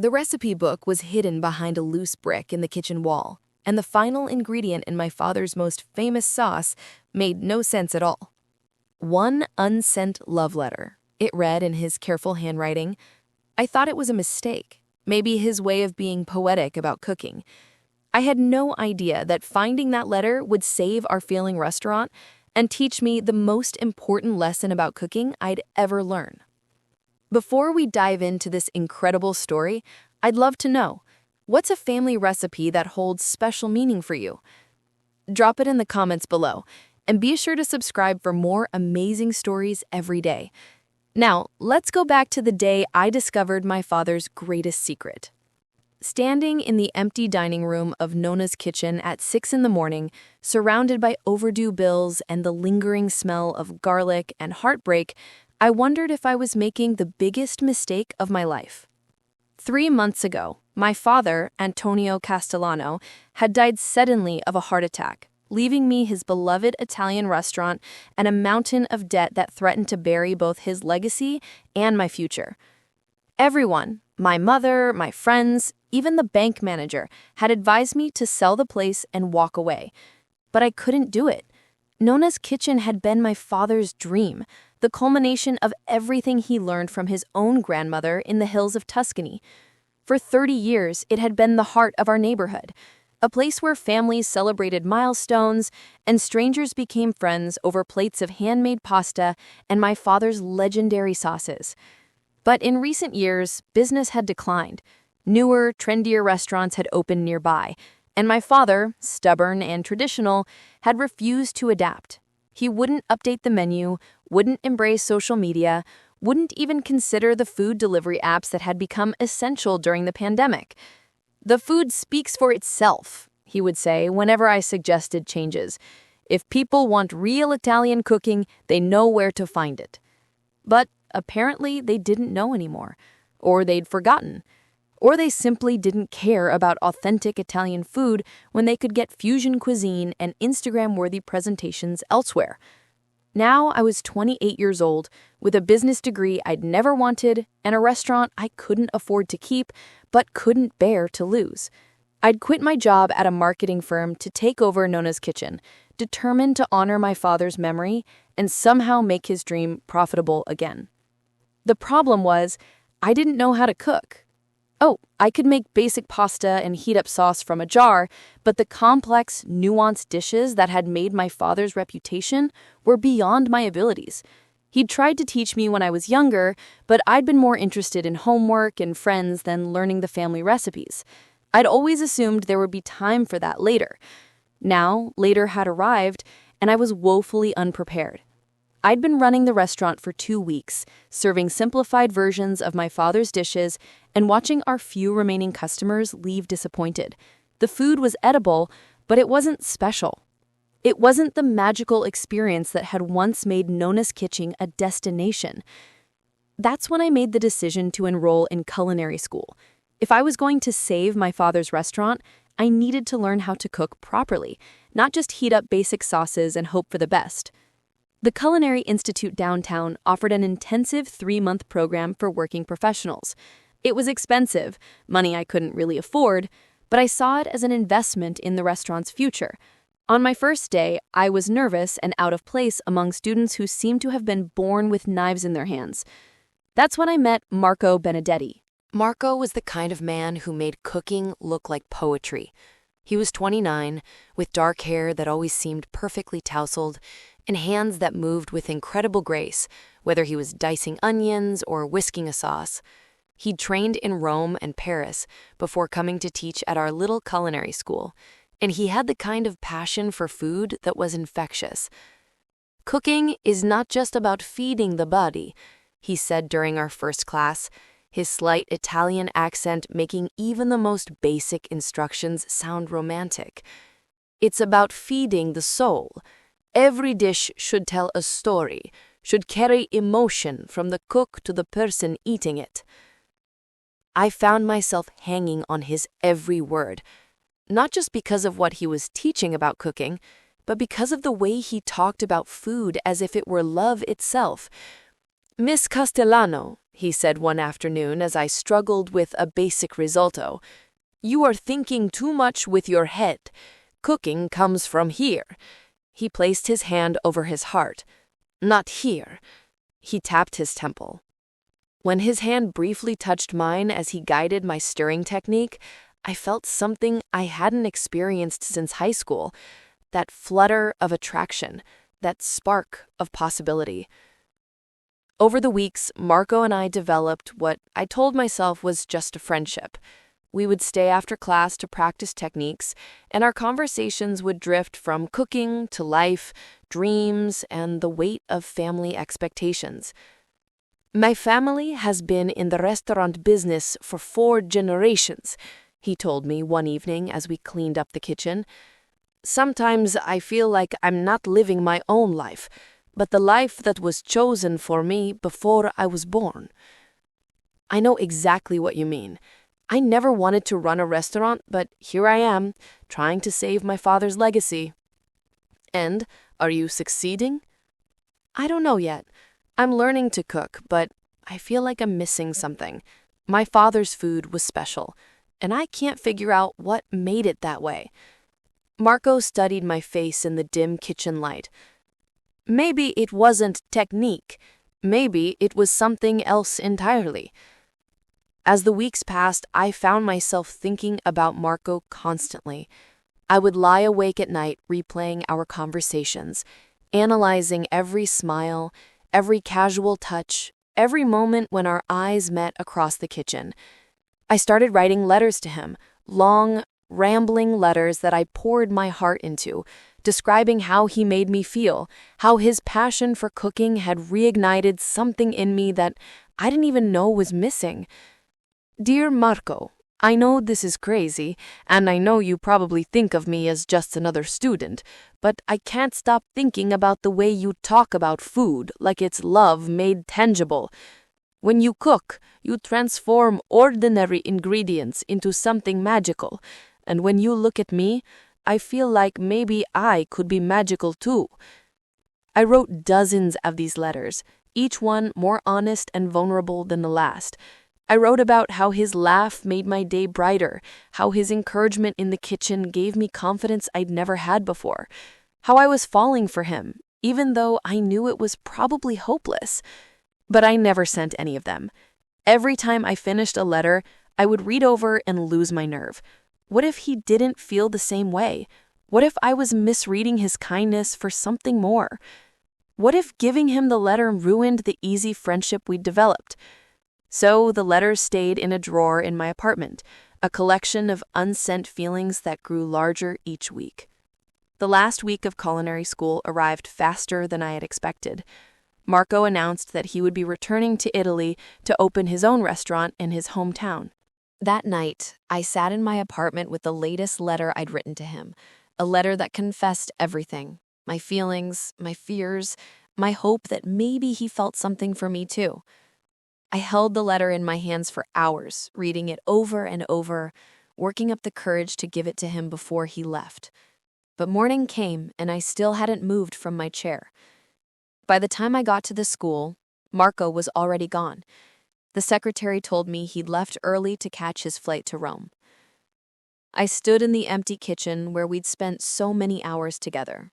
The recipe book was hidden behind a loose brick in the kitchen wall, and the final ingredient in my father's most famous sauce made no sense at all. One unsent love letter. It read in his careful handwriting. I thought it was a mistake, maybe his way of being poetic about cooking. I had no idea that finding that letter would save our failing restaurant and teach me the most important lesson about cooking I'd ever learn. Before we dive into this incredible story, I'd love to know, what's a family recipe that holds special meaning for you? Drop it in the comments below, and be sure to subscribe for more amazing stories every day. Now, let's go back to the day I discovered my father's greatest secret. Standing in the empty dining room of Nona's kitchen at 6 in the morning, surrounded by overdue bills and the lingering smell of garlic and heartbreak, I wondered if I was making the biggest mistake of my life. 3 months ago, my father, Antonio Castellano, had died suddenly of a heart attack, leaving me his beloved Italian restaurant and a mountain of debt that threatened to bury both his legacy and my future. Everyone, my mother, my friends, even the bank manager, had advised me to sell the place and walk away. But I couldn't do it. Nona's kitchen had been my father's dream, the culmination of everything he learned from his own grandmother in the hills of Tuscany. For 30 years, it had been the heart of our neighborhood, a place where families celebrated milestones and strangers became friends over plates of handmade pasta and my father's legendary sauces. But in recent years, business had declined. Newer, trendier restaurants had opened nearby, and my father, stubborn and traditional, had refused to adapt. He wouldn't update the menu, wouldn't embrace social media, wouldn't even consider the food delivery apps that had become essential during the pandemic. "The food speaks for itself," he would say whenever I suggested changes. "If people want real Italian cooking, they know where to find it." But apparently they didn't know anymore, or they'd forgotten. Or they simply didn't care about authentic Italian food when they could get fusion cuisine and Instagram-worthy presentations elsewhere. Now I was 28 years old, with a business degree I'd never wanted and a restaurant I couldn't afford to keep, but couldn't bear to lose. I'd quit my job at a marketing firm to take over Nona's kitchen, determined to honor my father's memory and somehow make his dream profitable again. The problem was, I didn't know how to cook. Oh, I could make basic pasta and heat up sauce from a jar, but the complex, nuanced dishes that had made my father's reputation were beyond my abilities. He'd tried to teach me when I was younger, but I'd been more interested in homework and friends than learning the family recipes. I'd always assumed there would be time for that later. Now, later had arrived, and I was woefully unprepared. I'd been running the restaurant for 2 weeks, serving simplified versions of my father's dishes and watching our few remaining customers leave disappointed. The food was edible, but it wasn't special. It wasn't the magical experience that had once made Nona's Kitchen a destination. That's when I made the decision to enroll in culinary school. If I was going to save my father's restaurant, I needed to learn how to cook properly, not just heat up basic sauces and hope for the best. The Culinary Institute downtown offered an intensive 3-month program for working professionals. It was expensive, money I couldn't really afford, but I saw it as an investment in the restaurant's future. On my first day, I was nervous and out of place among students who seemed to have been born with knives in their hands. That's when I met Marco Benedetti. Marco was the kind of man who made cooking look like poetry. He was 29, with dark hair that always seemed perfectly tousled, and hands that moved with incredible grace, whether he was dicing onions or whisking a sauce. He'd trained in Rome and Paris before coming to teach at our little culinary school, and he had the kind of passion for food that was infectious. "Cooking is not just about feeding the body," he said during our first class, his slight Italian accent making even the most basic instructions sound romantic. "It's about feeding the soul. Every dish should tell a story, should carry emotion from the cook to the person eating it." I found myself hanging on his every word, not just because of what he was teaching about cooking, but because of the way he talked about food as if it were love itself. "Miss Castellano," he said one afternoon as I struggled with a basic risotto, "you are thinking too much with your head. Cooking comes from here." He placed his hand over his heart. "Not here." He tapped his temple. When his hand briefly touched mine as he guided my stirring technique, I felt something I hadn't experienced since high school, that flutter of attraction, that spark of possibility. Over the weeks, Marco and I developed what I told myself was just a friendship. We would stay after class to practice techniques, and our conversations would drift from cooking to life, dreams, and the weight of family expectations. "My family has been in the restaurant business for 4 generations," he told me one evening as we cleaned up the kitchen. "Sometimes I feel like I'm not living my own life, but the life that was chosen for me before I was born." I know exactly what you mean. I never wanted to run a restaurant, but here I am, trying to save my father's legacy. "And are you succeeding?" "I don't know yet. I'm learning to cook, but I feel like I'm missing something. My father's food was special, and I can't figure out what made it that way." Marco studied my face in the dim kitchen light. "Maybe it wasn't technique. Maybe it was something else entirely." As the weeks passed, I found myself thinking about Marco constantly. I would lie awake at night replaying our conversations, analyzing every smile, every casual touch, every moment when our eyes met across the kitchen. I started writing letters to him, long, rambling letters that I poured my heart into, describing how he made me feel, how his passion for cooking had reignited something in me that I didn't even know was missing. "Dear Marco, I know this is crazy, and I know you probably think of me as just another student, but I can't stop thinking about the way you talk about food like it's love made tangible. When you cook, you transform ordinary ingredients into something magical, and when you look at me, I feel like maybe I could be magical too." I wrote dozens of these letters, each one more honest and vulnerable than the last. I wrote about how his laugh made my day brighter, how his encouragement in the kitchen gave me confidence I'd never had before, how I was falling for him, even though I knew it was probably hopeless. But I never sent any of them. Every time I finished a letter, I would read over and lose my nerve. What if he didn't feel the same way? What if I was misreading his kindness for something more? What if giving him the letter ruined the easy friendship we'd developed? So the letters stayed in a drawer in my apartment, a collection of unsent feelings that grew larger each week. The last week of culinary school arrived faster than I had expected. Marco announced that he would be returning to Italy to open his own restaurant in his hometown. That night, I sat in my apartment with the latest letter I'd written to him, a letter that confessed everything, my feelings, my fears, my hope that maybe he felt something for me too. I held the letter in my hands for hours, reading it over and over, working up the courage to give it to him before he left. But morning came, and I still hadn't moved from my chair. By the time I got to the school, Marco was already gone. The secretary told me he'd left early to catch his flight to Rome. I stood in the empty kitchen where we'd spent so many hours together,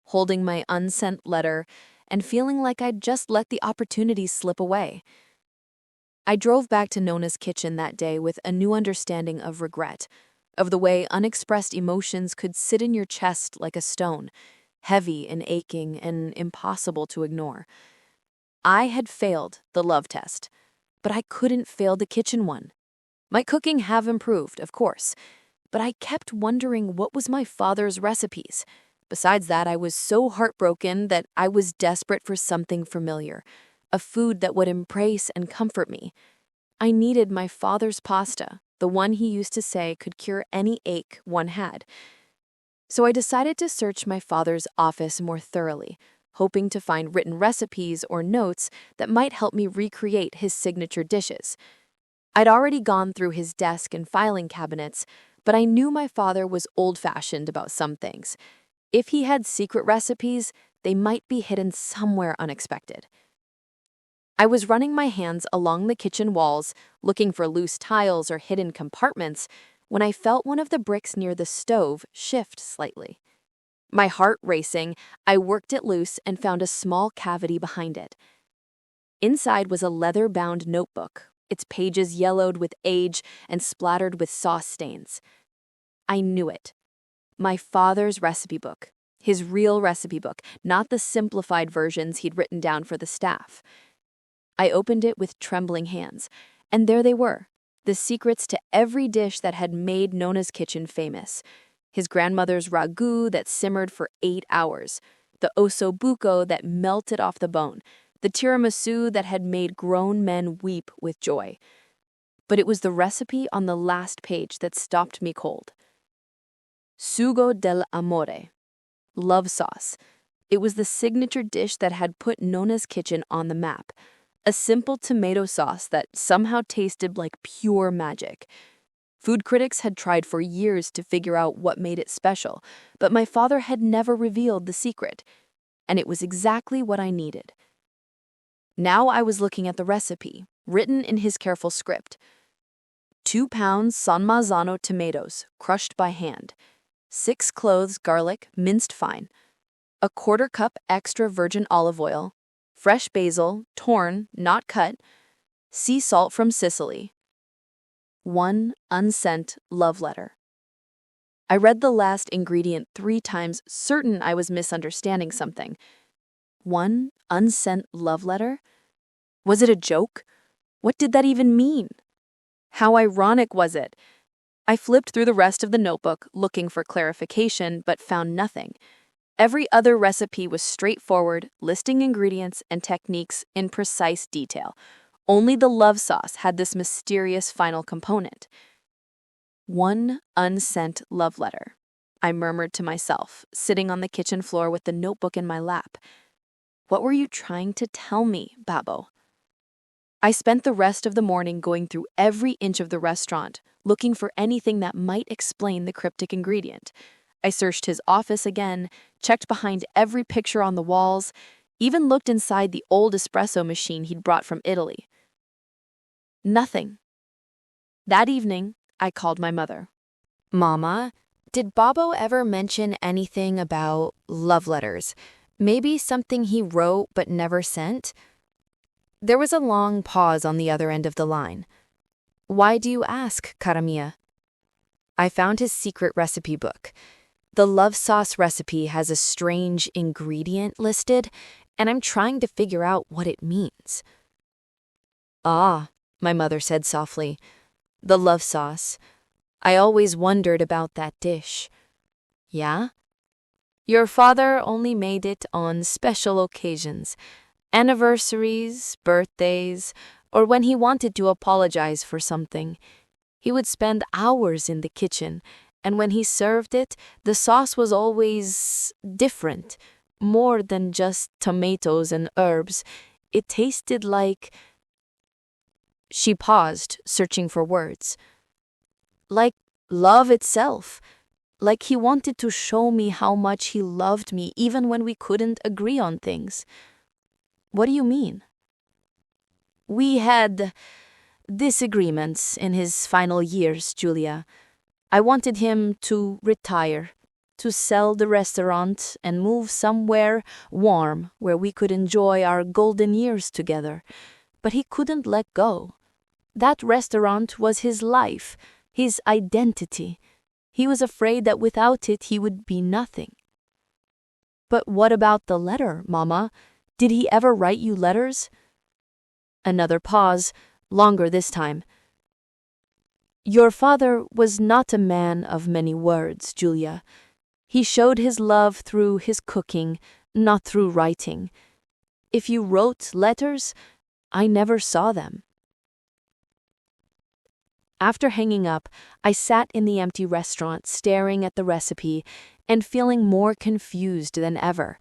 holding my unsent letter and feeling like I'd just let the opportunity slip away. I drove back to Nona's kitchen that day with a new understanding of regret, of the way unexpressed emotions could sit in your chest like a stone, heavy and aching and impossible to ignore. I had failed the love test, but I couldn't fail the kitchen one. My cooking have improved, of course, but I kept wondering what was my father's recipes. Besides that, I was so heartbroken that I was desperate for something familiar, a food that would embrace and comfort me. I needed my father's pasta, the one he used to say could cure any ache one had. So I decided to search my father's office more thoroughly, hoping to find written recipes or notes that might help me recreate his signature dishes. I'd already gone through his desk and filing cabinets, but I knew my father was old-fashioned about some things. If he had secret recipes, they might be hidden somewhere unexpected. I was running my hands along the kitchen walls, looking for loose tiles or hidden compartments, when I felt one of the bricks near the stove shift slightly. My heart racing, I worked it loose and found a small cavity behind it. Inside was a leather-bound notebook, its pages yellowed with age and splattered with sauce stains. I knew it. My father's recipe book. His real recipe book, not the simplified versions he'd written down for the staff. I opened it with trembling hands, and there they were, the secrets to every dish that had made Nona's kitchen famous. His grandmother's ragu that simmered for 8 hours, the ossobuco that melted off the bone, the tiramisu that had made grown men weep with joy. But it was the recipe on the last page that stopped me cold. Sugo dell'amore, love sauce. It was the signature dish that had put Nona's kitchen on the map. A simple tomato sauce that somehow tasted like pure magic. Food critics had tried for years to figure out what made it special, but my father had never revealed the secret, and it was exactly what I needed. Now I was looking at the recipe, written in his careful script. 2 pounds San Marzano tomatoes, crushed by hand. 6 cloves garlic, minced fine. A 1/4 cup extra virgin olive oil. Fresh basil, torn, not cut. Sea salt from Sicily. 1 unsent love letter. I read the last ingredient 3 times, certain I was misunderstanding something. 1 unsent love letter? Was it a joke? What did that even mean? How ironic was it? I flipped through the rest of the notebook, looking for clarification, but found nothing. Every other recipe was straightforward, listing ingredients and techniques in precise detail. Only the love sauce had this mysterious final component. 1 unsent love letter, I murmured to myself, sitting on the kitchen floor with the notebook in my lap. What were you trying to tell me, Babo? I spent the rest of the morning going through every inch of the restaurant, looking for anything that might explain the cryptic ingredient. I searched his office again, checked behind every picture on the walls, even looked inside the old espresso machine he'd brought from Italy. Nothing. That evening, I called my mother. Mama, did Babo ever mention anything about love letters? Maybe something he wrote but never sent? There was a long pause on the other end of the line. Why do you ask, cara mia? I found his secret recipe book. The love sauce recipe has a strange ingredient listed, and I'm trying to figure out what it means. Ah, my mother said softly. The love sauce. I always wondered about that dish. Yeah? Your father only made it on special occasions, anniversaries, birthdays, or when he wanted to apologize for something. He would spend hours in the kitchen, and when he served it, the sauce was always different, more than just tomatoes and herbs. It tasted like... She paused, searching for words. Like love itself. Like he wanted to show me how much he loved me even when we couldn't agree on things. What do you mean? We had disagreements in his final years, Julia. I wanted him to retire, to sell the restaurant and move somewhere warm where we could enjoy our golden years together. But he couldn't let go. That restaurant was his life, his identity. He was afraid that without it he would be nothing. But what about the letter, Mama? Did he ever write you letters? Another pause, longer this time. Your father was not a man of many words, Julia. He showed his love through his cooking, not through writing. If you wrote letters, I never saw them. After hanging up, I sat in the empty restaurant staring at the recipe and feeling more confused than ever.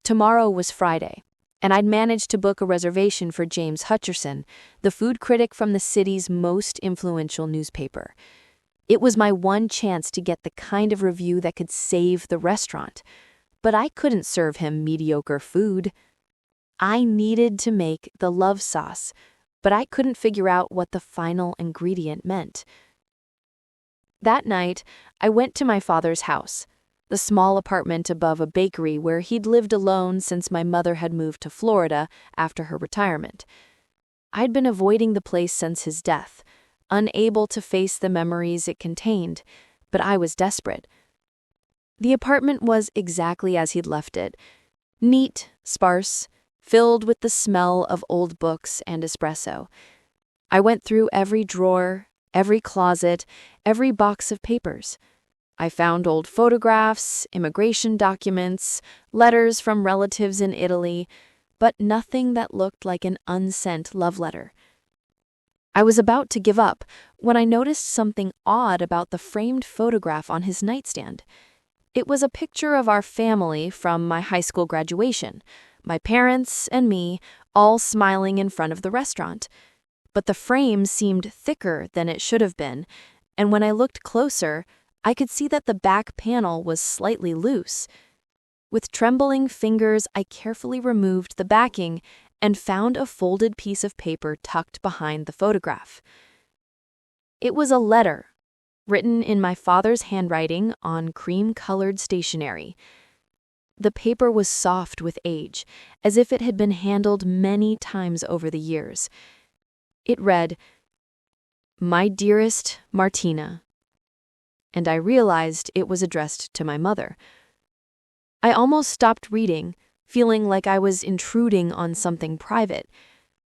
Tomorrow was Friday, and I'd managed to book a reservation for James Hutcherson, the food critic from the city's most influential newspaper. It was my one chance to get the kind of review that could save the restaurant, but I couldn't serve him mediocre food. I needed to make the love sauce, but I couldn't figure out what the final ingredient meant. That night, I went to my father's house, the small apartment above a bakery where he'd lived alone since my mother had moved to Florida after her retirement. I'd been avoiding the place since his death, unable to face the memories it contained, but I was desperate. The apartment was exactly as he'd left it, neat, sparse, filled with the smell of old books and espresso. I went through every drawer, every closet, every box of papers. I found old photographs, immigration documents, letters from relatives in Italy, but nothing that looked like an unsent love letter. I was about to give up when I noticed something odd about the framed photograph on his nightstand. It was a picture of our family from my high school graduation, my parents and me all smiling in front of the restaurant. But the frame seemed thicker than it should have been, and when I looked closer, I could see that the back panel was slightly loose. With trembling fingers, I carefully removed the backing and found a folded piece of paper tucked behind the photograph. It was a letter, written in my father's handwriting on cream-colored stationery. The paper was soft with age, as if it had been handled many times over the years. It read, "My dearest Martina," and I realized it was addressed to my mother. I almost stopped reading, feeling like I was intruding on something private.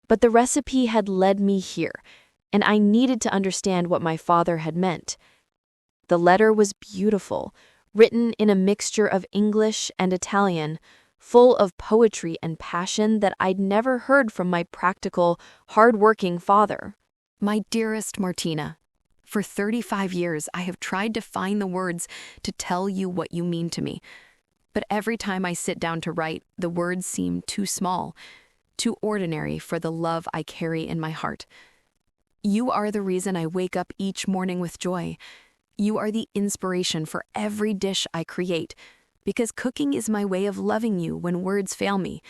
But the recipe had led me here, and I needed to understand what my father had meant. The letter was beautiful, written in a mixture of English and Italian, full of poetry and passion that I'd never heard from my practical, hard-working father. My dearest Martina, for 35 years I have tried to find the words to tell you what you mean to me. But every time I sit down to write, the words seem too small, too ordinary for the love I carry in my heart. You are the reason I wake up each morning with joy. You are the inspiration for every dish I create, because cooking is my way of loving you when words fail me.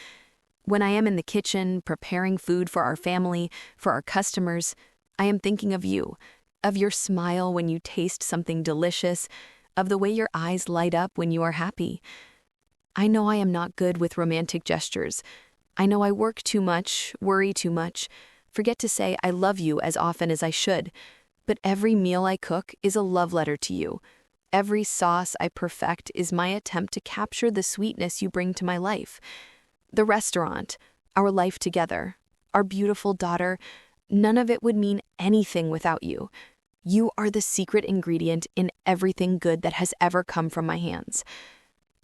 When I am in the kitchen, preparing food for our family, for our customers, I am thinking of you, of your smile when you taste something delicious, of the way your eyes light up when you are happy. I know I am not good with romantic gestures. I know I work too much, worry too much, forget to say I love you as often as I should. But every meal I cook is a love letter to you. Every sauce I perfect is my attempt to capture the sweetness you bring to my life. The restaurant, our life together, our beautiful daughter, none of it would mean anything without you. You are the secret ingredient in everything good that has ever come from my hands.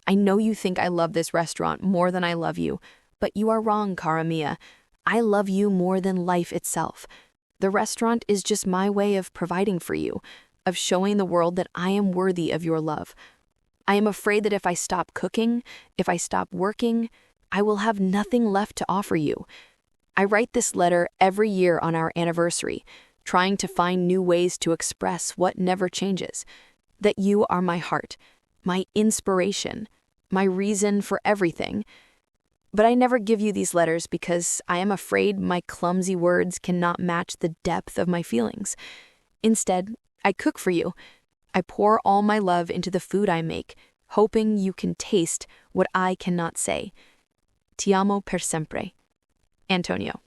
I know you think I love this restaurant more than I love you, but you are wrong, cara mia. I love you more than life itself. The restaurant is just my way of providing for you, of showing the world that I am worthy of your love. I am afraid that if I stop cooking, if I stop working, I will have nothing left to offer you. I write this letter every year on our anniversary, trying to find new ways to express what never changes, that you are my heart, my inspiration, my reason for everything. But I never give you these letters because I am afraid my clumsy words cannot match the depth of my feelings. Instead, I cook for you. I pour all my love into the food I make, hoping you can taste what I cannot say. Ti amo per sempre. Antonio.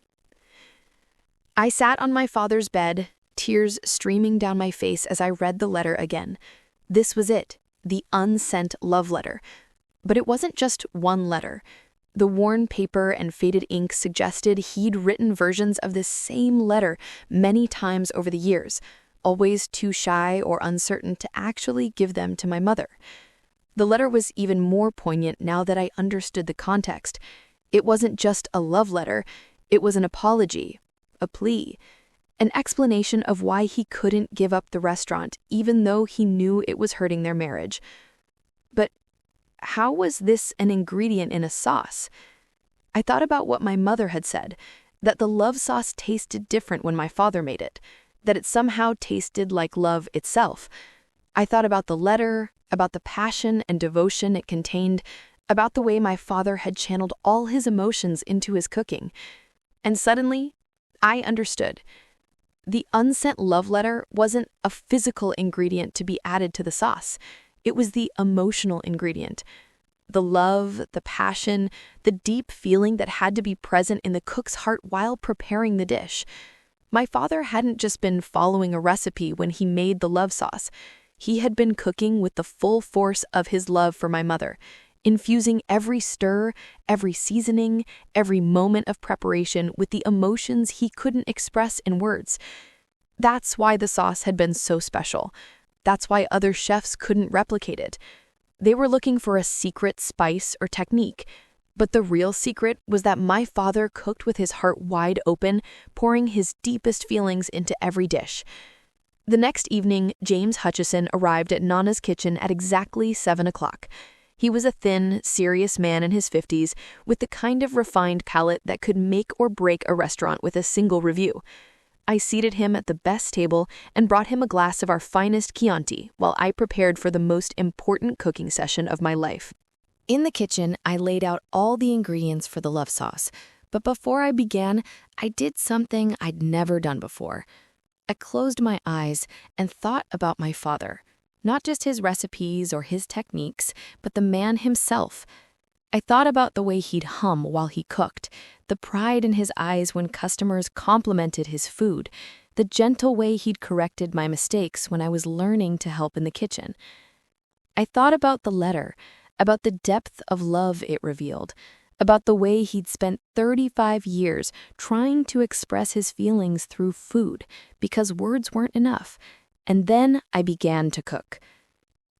I sat on my father's bed, tears streaming down my face as I read the letter again. This was it, the unsent love letter. But it wasn't just one letter. The worn paper and faded ink suggested he'd written versions of this same letter many times over the years, always too shy or uncertain to actually give them to my mother. The letter was even more poignant now that I understood the context. It wasn't just a love letter, it was an apology, a plea, an explanation of why he couldn't give up the restaurant even though he knew it was hurting their marriage. But how was this an ingredient in a sauce? I thought about what my mother had said, that the love sauce tasted different when my father made it, that it somehow tasted like love itself. I thought about the letter, about the passion and devotion it contained, about the way my father had channeled all his emotions into his cooking. And suddenly, I understood. The unsent love letter wasn't a physical ingredient to be added to the sauce. It was the emotional ingredient. The love, the passion, the deep feeling that had to be present in the cook's heart while preparing the dish. My father hadn't just been following a recipe when he made the love sauce. He had been cooking with the full force of his love for my mother, infusing every stir, every seasoning, every moment of preparation with the emotions he couldn't express in words. That's why the sauce had been so special. That's why other chefs couldn't replicate it. They were looking for a secret spice or technique, but the real secret was that my father cooked with his heart wide open, pouring his deepest feelings into every dish. The next evening, James Hutchison arrived at Nana's kitchen at exactly 7 o'clock. He was a thin, serious man in his 50s, with the kind of refined palate that could make or break a restaurant with a single review. I seated him at the best table and brought him a glass of our finest Chianti while I prepared for the most important cooking session of my life. In the kitchen, I laid out all the ingredients for the love sauce, but before I began, I did something I'd never done before. I closed my eyes and thought about my father, not just his recipes or his techniques, but the man himself. I thought about the way he'd hum while he cooked, the pride in his eyes when customers complimented his food, the gentle way he'd corrected my mistakes when I was learning to help in the kitchen. I thought about the letter, about the depth of love it revealed, about the way he'd spent 35 years trying to express his feelings through food because words weren't enough. And then I began to cook.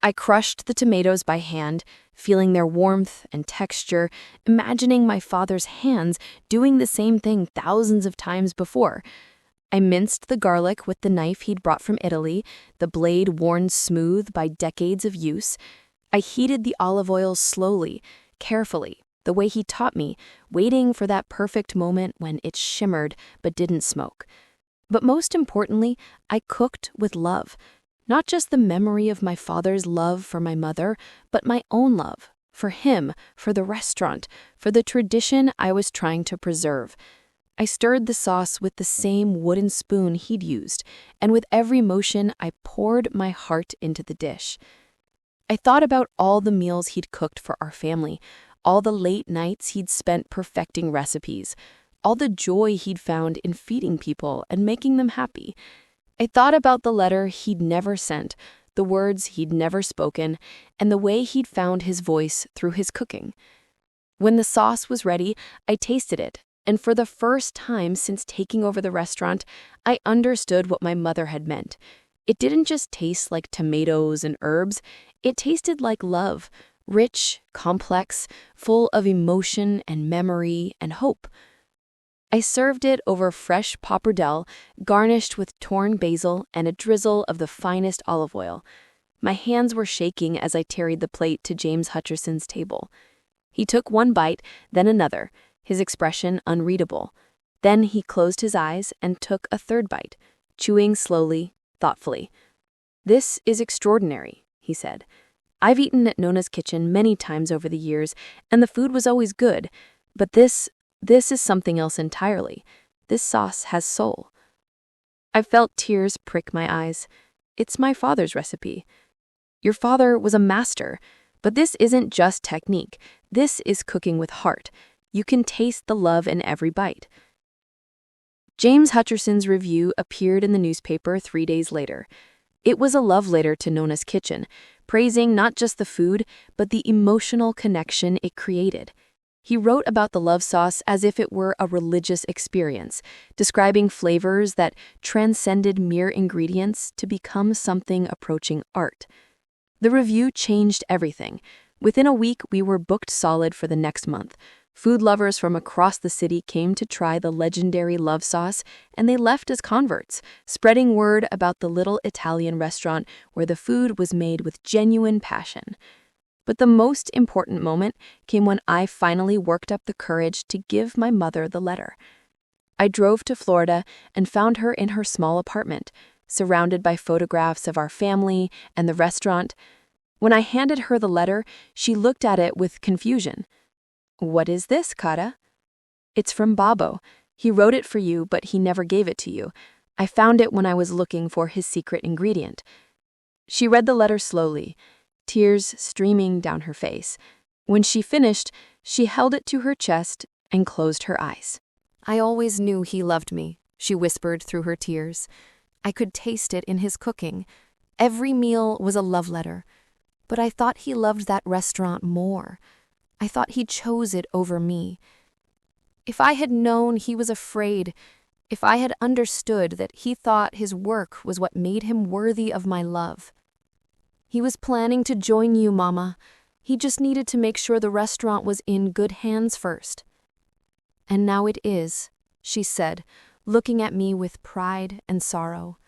I crushed the tomatoes by hand, feeling their warmth and texture, imagining my father's hands doing the same thing thousands of times before. I minced the garlic with the knife he'd brought from Italy, the blade worn smooth by decades of use. I heated the olive oil slowly, carefully, the way he taught me, waiting for that perfect moment when it shimmered but didn't smoke. But most importantly, I cooked with love. Not just the memory of my father's love for my mother, but my own love, for him, for the restaurant, for the tradition I was trying to preserve. I stirred the sauce with the same wooden spoon he'd used, and with every motion I poured my heart into the dish. I thought about all the meals he'd cooked for our family, all the late nights he'd spent perfecting recipes, all the joy he'd found in feeding people and making them happy. I thought about the letter he'd never sent, the words he'd never spoken, and the way he'd found his voice through his cooking. When the sauce was ready, I tasted it, and for the first time since taking over the restaurant, I understood what my mother had meant. It didn't just taste like tomatoes and herbs, it tasted like love, rich, complex, full of emotion and memory and hope. I served it over fresh pappardelle, garnished with torn basil and a drizzle of the finest olive oil. My hands were shaking as I carried the plate to James Hutchison's table. He took one bite, then another, his expression unreadable. Then he closed his eyes and took a third bite, chewing slowly, thoughtfully. "This is extraordinary," he said. "I've eaten at Nona's kitchen many times over the years, and the food was always good, but this is something else entirely. This sauce has soul." I felt tears prick my eyes. It's my father's recipe. Your father was a master, but this isn't just technique. This is cooking with heart. You can taste the love in every bite. James Hutchison's review appeared in the newspaper 3 days later. It was a love letter to Nona's kitchen, praising not just the food, but the emotional connection it created. He wrote about the love sauce as if it were a religious experience, describing flavors that transcended mere ingredients to become something approaching art. The review changed everything. Within a week, we were booked solid for the next month. Food lovers from across the city came to try the legendary love sauce, and they left as converts, spreading word about the little Italian restaurant where the food was made with genuine passion. But the most important moment came when I finally worked up the courage to give my mother the letter. I drove to Florida and found her in her small apartment, surrounded by photographs of our family and the restaurant. When I handed her the letter, she looked at it with confusion. "What is this, Cara?" "It's from Babo. He wrote it for you, but he never gave it to you. I found it when I was looking for his secret ingredient." She read the letter slowly, tears streaming down her face. When she finished, she held it to her chest and closed her eyes. "I always knew he loved me," she whispered through her tears. "I could taste it in his cooking. Every meal was a love letter. But I thought he loved that restaurant more. I thought he chose it over me. If I had known he was afraid, if I had understood that he thought his work was what made him worthy of my love. He was planning to join you, Mama. He just needed to make sure the restaurant was in good hands first." "And now it is," she said, looking at me with pride and sorrow.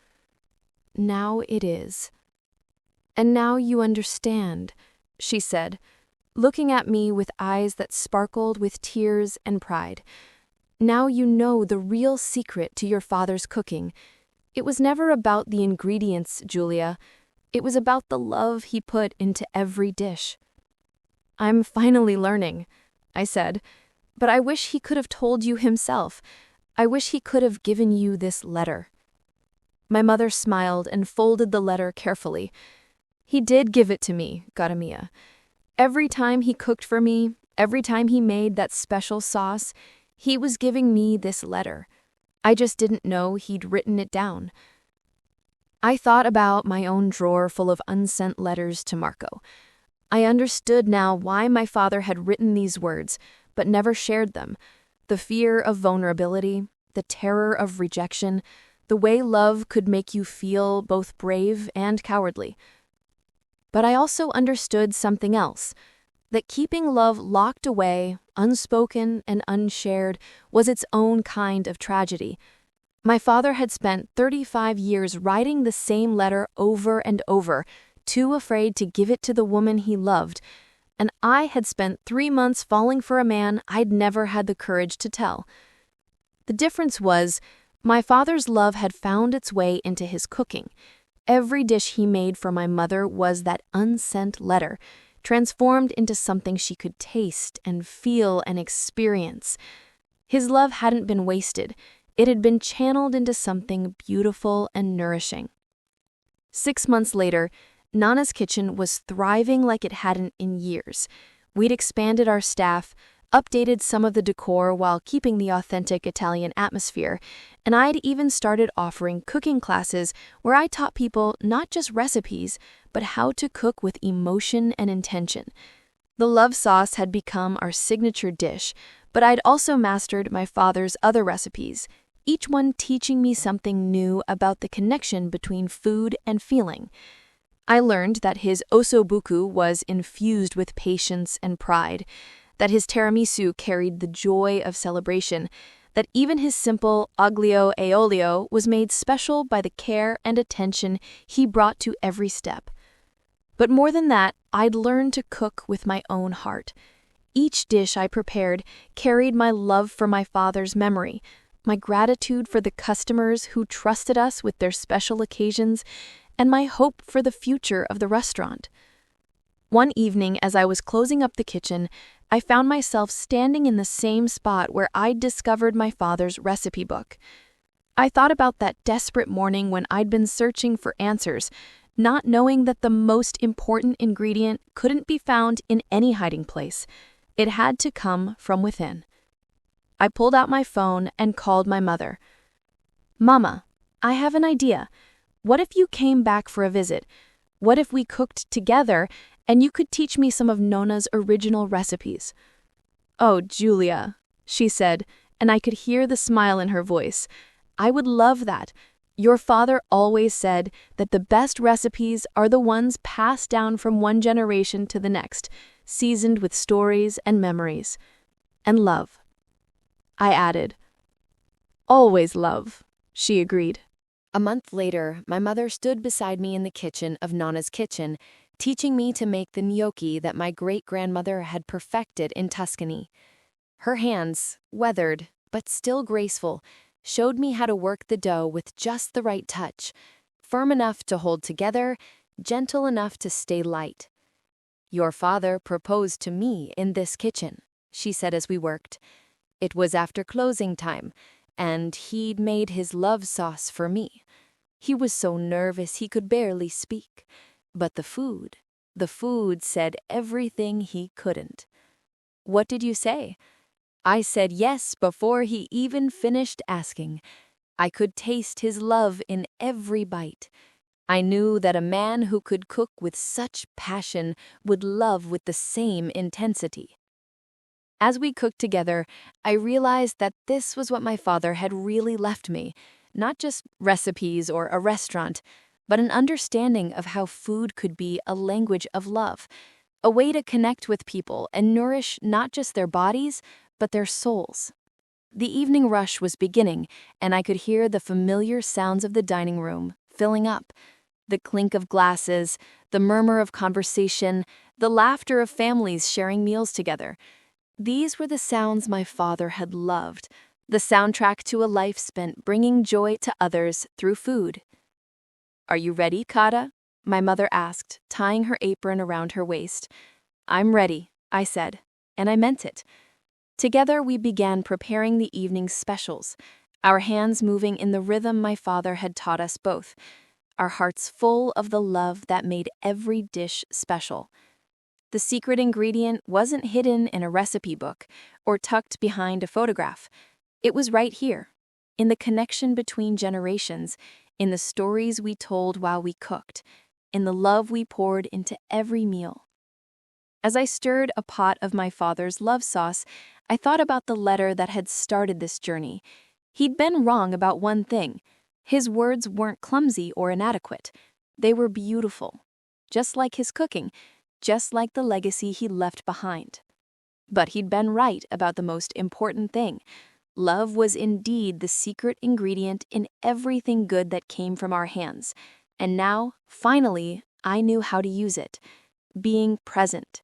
"Now it is. And now you understand," she said, looking at me with eyes that sparkled with tears and pride. "Now you know the real secret to your father's cooking. It was never about the ingredients, Julia. It was about the love he put into every dish." "I'm finally learning," I said, "but I wish he could have told you himself. I wish he could have given you this letter." My mother smiled and folded the letter carefully. "He did give it to me, Garamia. Every time he cooked for me, every time he made that special sauce, he was giving me this letter. I just didn't know he'd written it down." I thought about my own drawer full of unsent letters to Marco. I understood now why my father had written these words, but never shared them. The fear of vulnerability, the terror of rejection, the way love could make you feel both brave and cowardly. But I also understood something else, that keeping love locked away, unspoken and unshared, was its own kind of tragedy. My father had spent 35 years writing the same letter over and over, too afraid to give it to the woman he loved, and I had spent 3 months falling for a man I'd never had the courage to tell. The difference was, my father's love had found its way into his cooking. Every dish he made for my mother was that unsent letter, transformed into something she could taste and feel and experience. His love hadn't been wasted. It had been channeled into something beautiful and nourishing. 6 months later, Nana's kitchen was thriving like it hadn't in years. We'd expanded our staff, updated some of the decor while keeping the authentic Italian atmosphere, and I'd even started offering cooking classes where I taught people not just recipes, but how to cook with emotion and intention. The love sauce had become our signature dish, but I'd also mastered my father's other recipes, each one teaching me something new about the connection between food and feeling. I learned that his osobuku was infused with patience and pride, that his tiramisu carried the joy of celebration, that even his simple aglio e olio was made special by the care and attention he brought to every step. But more than that, I'd learned to cook with my own heart. Each dish I prepared carried my love for my father's memory, my gratitude for the customers who trusted us with their special occasions, and my hope for the future of the restaurant. One evening, as I was closing up the kitchen, I found myself standing in the same spot where I'd discovered my father's recipe book. I thought about that desperate morning when I'd been searching for answers, not knowing that the most important ingredient couldn't be found in any hiding place. It had to come from within. I pulled out my phone and called my mother. "Mama, I have an idea. What if you came back for a visit? What if we cooked together and you could teach me some of Nona's original recipes?" "Oh, Julia," she said, and I could hear the smile in her voice. "I would love that. Your father always said that the best recipes are the ones passed down from one generation to the next, seasoned with stories and memories. And love." I added. "Always love," she agreed. A month later, my mother stood beside me in the kitchen of Nana's kitchen, teaching me to make the gnocchi that my great-grandmother had perfected in Tuscany. Her hands, weathered but still graceful, showed me how to work the dough with just the right touch, firm enough to hold together, gentle enough to stay light. "Your father proposed to me in this kitchen," she said as we worked. "It was after closing time, and he'd made his love sauce for me. He was so nervous he could barely speak. But the food said everything he couldn't." "What did you say?" "I said yes before he even finished asking. I could taste his love in every bite. I knew that a man who could cook with such passion would love with the same intensity." As we cooked together, I realized that this was what my father had really left me, not just recipes or a restaurant, but an understanding of how food could be a language of love, a way to connect with people and nourish not just their bodies, but their souls. The evening rush was beginning, and I could hear the familiar sounds of the dining room filling up. The clink of glasses, the murmur of conversation, the laughter of families sharing meals together. These were the sounds my father had loved, the soundtrack to a life spent bringing joy to others through food. "Are you ready, Kata?" my mother asked, tying her apron around her waist. "I'm ready," I said, and I meant it. Together we began preparing the evening's specials, our hands moving in the rhythm my father had taught us both, our hearts full of the love that made every dish special. The secret ingredient wasn't hidden in a recipe book or tucked behind a photograph. It was right here, in the connection between generations, in the stories we told while we cooked, in the love we poured into every meal. As I stirred a pot of my father's love sauce, I thought about the letter that had started this journey. He'd been wrong about one thing. His words weren't clumsy or inadequate. They were beautiful, just like his cooking, just like the legacy he left behind. But he'd been right about the most important thing. Love was indeed the secret ingredient in everything good that came from our hands. And now, finally, I knew how to use it. Being present.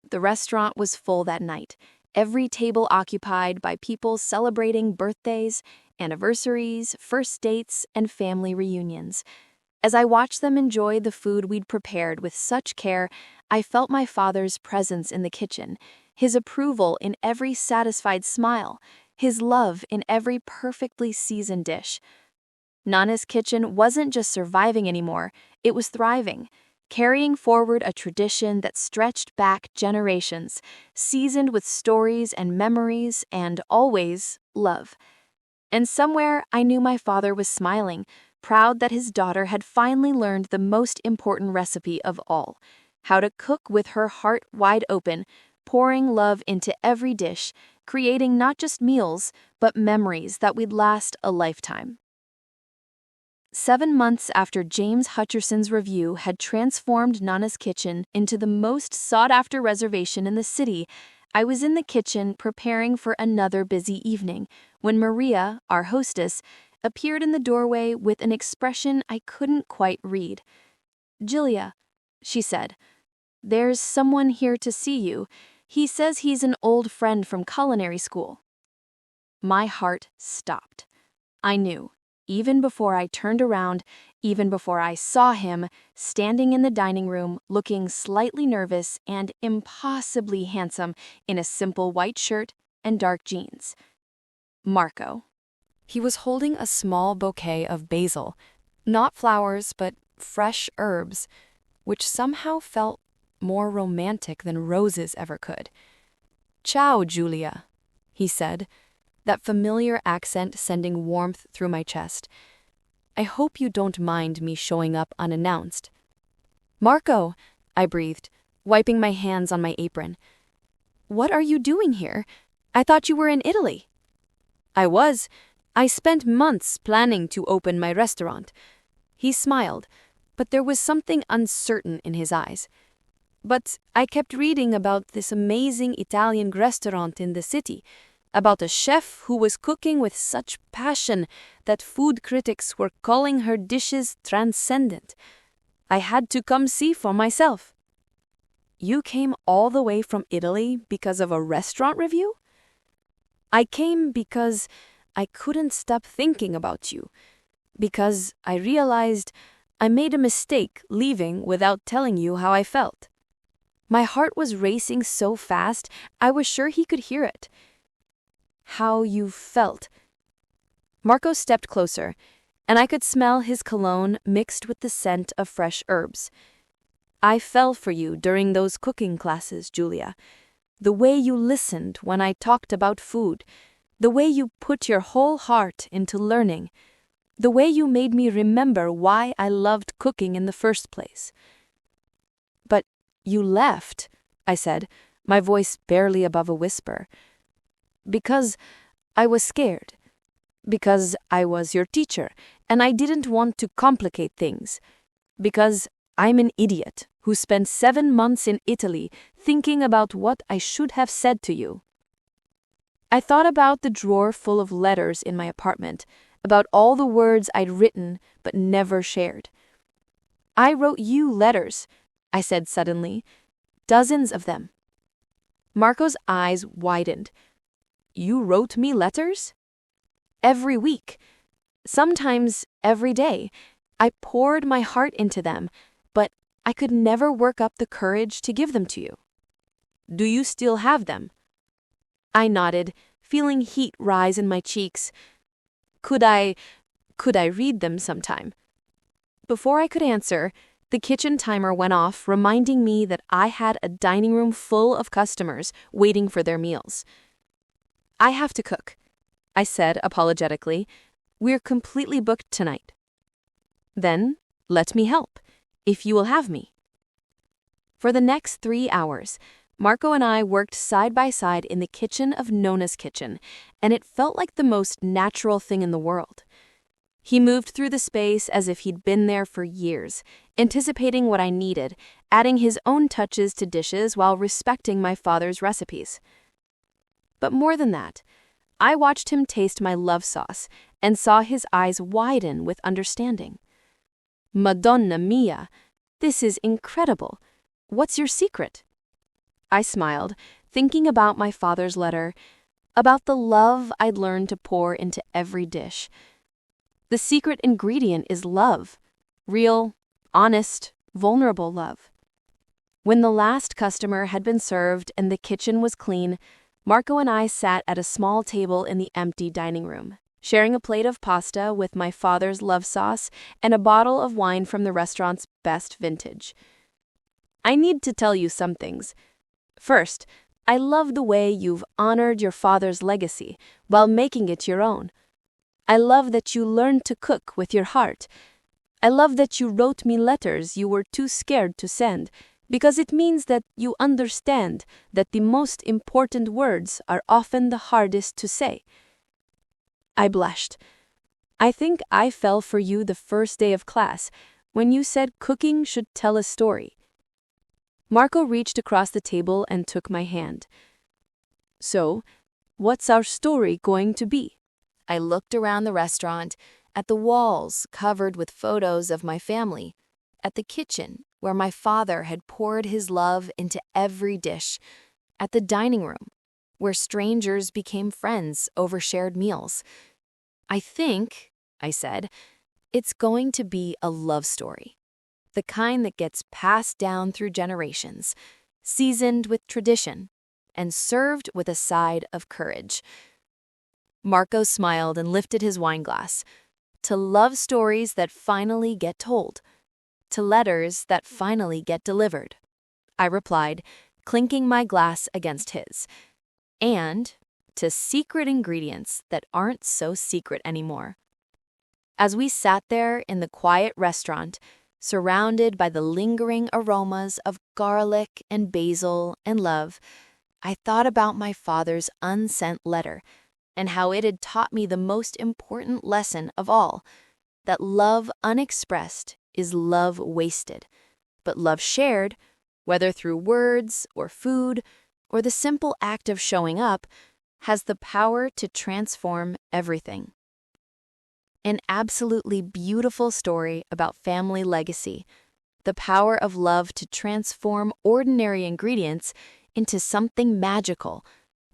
The restaurant was full that night, every table occupied by people celebrating birthdays, anniversaries, first dates, and family reunions. As I watched them enjoy the food we'd prepared with such care, I felt my father's presence in the kitchen, his approval in every satisfied smile, his love in every perfectly seasoned dish. Nana's kitchen wasn't just surviving anymore, it was thriving, carrying forward a tradition that stretched back generations, seasoned with stories and memories and always love. And somewhere I knew my father was smiling, proud that his daughter had finally learned the most important recipe of all, how to cook with her heart wide open, pouring love into every dish, creating not just meals, but memories that would last a lifetime. 7 months after James Hutcherson's review had transformed Nana's kitchen into the most sought-after reservation in the city, I was in the kitchen preparing for another busy evening when Maria, our hostess, appeared in the doorway with an expression I couldn't quite read. "Julia," she said, "there's someone here to see you. He says he's an old friend from culinary school." My heart stopped. I knew, even before I turned around, even before I saw him, standing in the dining room, looking slightly nervous and impossibly handsome in a simple white shirt and dark jeans. Marco. He was holding a small bouquet of basil, not flowers, but fresh herbs, which somehow felt more romantic than roses ever could. "Ciao, Julia," he said, that familiar accent sending warmth through my chest. "I hope you don't mind me showing up unannounced." "Marco," I breathed, wiping my hands on my apron. "What are you doing here? I thought you were in Italy." "I was. I spent months planning to open my restaurant." He smiled, but there was something uncertain in his eyes. "But I kept reading about this amazing Italian restaurant in the city, about a chef who was cooking with such passion that food critics were calling her dishes transcendent. I had to come see for myself." "You came all the way from Italy because of a restaurant review?" "I came because I couldn't stop thinking about you, because I realized I made a mistake leaving without telling you how I felt." My heart was racing so fast, I was sure he could hear it. How you felt. Marco stepped closer, and I could smell his cologne mixed with the scent of fresh herbs. I fell for you during those cooking classes, Julia. The way you listened when I talked about food, the way you put your whole heart into learning, the way you made me remember why I loved cooking in the first place. But you left, I said, my voice barely above a whisper. Because I was scared. Because I was your teacher, and I didn't want to complicate things. Because I'm an idiot who spent 7 months in Italy thinking about what I should have said to you. I thought about the drawer full of letters in my apartment, about all the words I'd written but never shared. I wrote you letters, I said suddenly, dozens of them. Marco's eyes widened. You wrote me letters? Every week. Sometimes every day. I poured my heart into them, but I could never work up the courage to give them to you. Do you still have them? I nodded, feeling heat rise in my cheeks. Could I read them sometime? Before I could answer, the kitchen timer went off, reminding me that I had a dining room full of customers waiting for their meals. I have to cook, I said apologetically. We're completely booked tonight. Then, let me help, if you will have me. For the next 3 hours, Marco and I worked side by side in the kitchen of Nona's kitchen, and it felt like the most natural thing in the world. He moved through the space as if he'd been there for years, anticipating what I needed, adding his own touches to dishes while respecting my father's recipes. But more than that, I watched him taste my love sauce and saw his eyes widen with understanding. Madonna mia, this is incredible. What's your secret? I smiled, thinking about my father's letter, about the love I'd learned to pour into every dish. The secret ingredient is love. Real, honest, vulnerable love. When the last customer had been served and the kitchen was clean, Marco and I sat at a small table in the empty dining room, sharing a plate of pasta with my father's love sauce and a bottle of wine from the restaurant's best vintage. I need to tell you some things. First, I love the way you've honored your father's legacy while making it your own. I love that you learned to cook with your heart. I love that you wrote me letters you were too scared to send, because it means that you understand that the most important words are often the hardest to say. I blushed. I think I fell for you the first day of class, when you said cooking should tell a story. Marco reached across the table and took my hand. So, what's our story going to be? I looked around the restaurant, at the walls covered with photos of my family, at the kitchen where my father had poured his love into every dish, at the dining room where strangers became friends over shared meals. I think, I said, it's going to be a love story, the kind that gets passed down through generations, seasoned with tradition, and served with a side of courage. Marco smiled and lifted his wine glass. To love stories that finally get told. To letters that finally get delivered. I replied, clinking my glass against his. And to secret ingredients that aren't so secret anymore. As we sat there in the quiet restaurant, surrounded by the lingering aromas of garlic and basil and love, I thought about my father's unsent letter and how it had taught me the most important lesson of all, that love unexpressed is love wasted, but love shared, whether through words or food or the simple act of showing up, has the power to transform everything. An absolutely beautiful story about family legacy, the power of love to transform ordinary ingredients into something magical,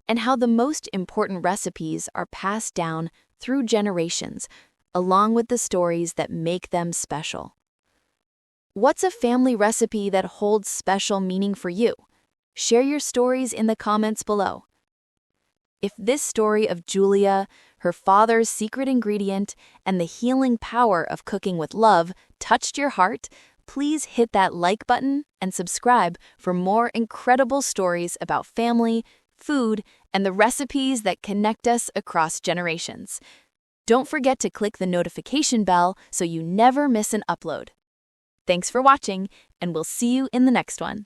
and how the most important recipes are passed down through generations, along with the stories that make them special. What's a family recipe that holds special meaning for you? Share your stories in the comments below. If this story of Julia, her father's secret ingredient, and the healing power of cooking with love touched your heart, please hit that like button and subscribe for more incredible stories about family, food, and the recipes that connect us across generations. Don't forget to click the notification bell so you never miss an upload. Thanks for watching, and we'll see you in the next one.